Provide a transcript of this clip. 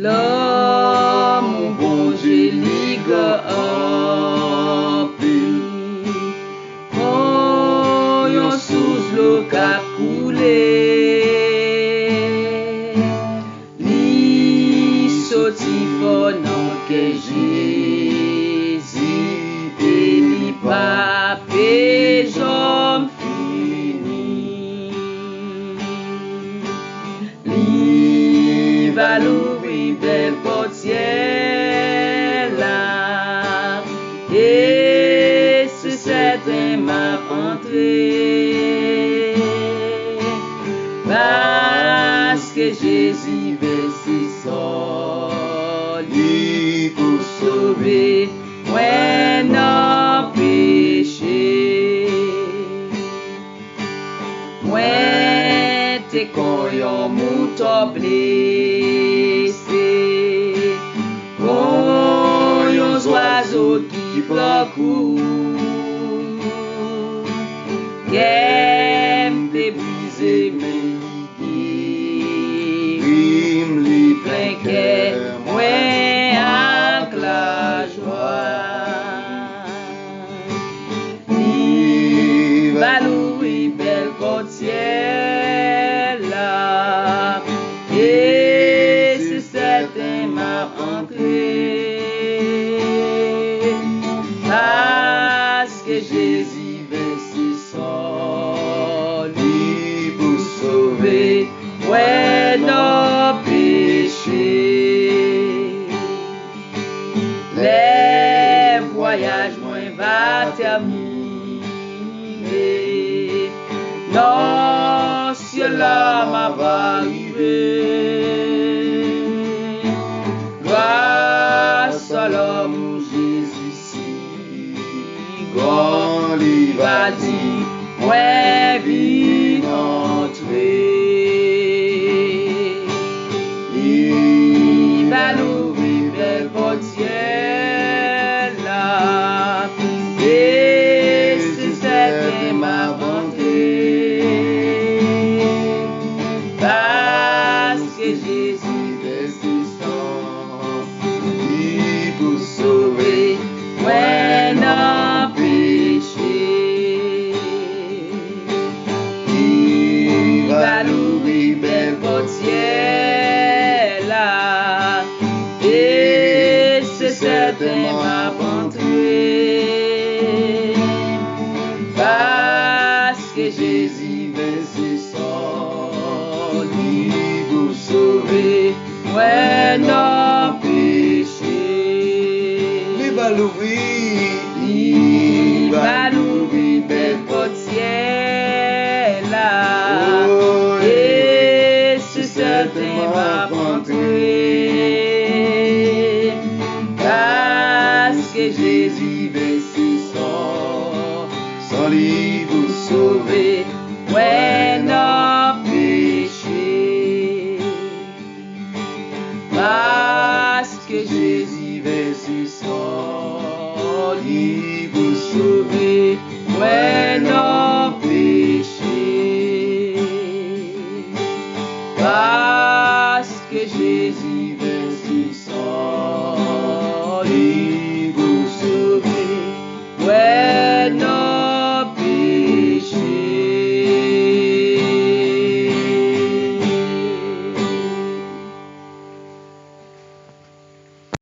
L'homme, bon Dieu, ligue en pile. Oh, yon sous l'eau qu'a coulé. Li sorti fort nan que Jésus et li pape jom fini. Li va l'ouvrir belle portière là, et c'est certain m'a entré, parce que Jésus versé soli pour sauver moi non péché. Moi t'es con yon mouton blessé, con yon oiseau qui parcourt, qu'aime te briser mais guérim li plein cœur, moi avec la joie. Li va l'ouvrir belle portière là, et c'est certain m'a entré, parce que Jésus versé soli pour sauver ouais nos péchés. Les voyages moins va terminer, non cela m'a va arriver, grâce à l'homme Jésus si grand il va dire ouais vie entrer. Il va l'ouvrir belle portière là, et c'est certain m'a entré, parce que Jésus versé sang pour sauver ouais non péché. Il va l'ouvrir belle portière là, et c'est certain m'a entré, parce que Jésus versé soli pour sauver ouais non péché. Il va l'ouvrir. Il va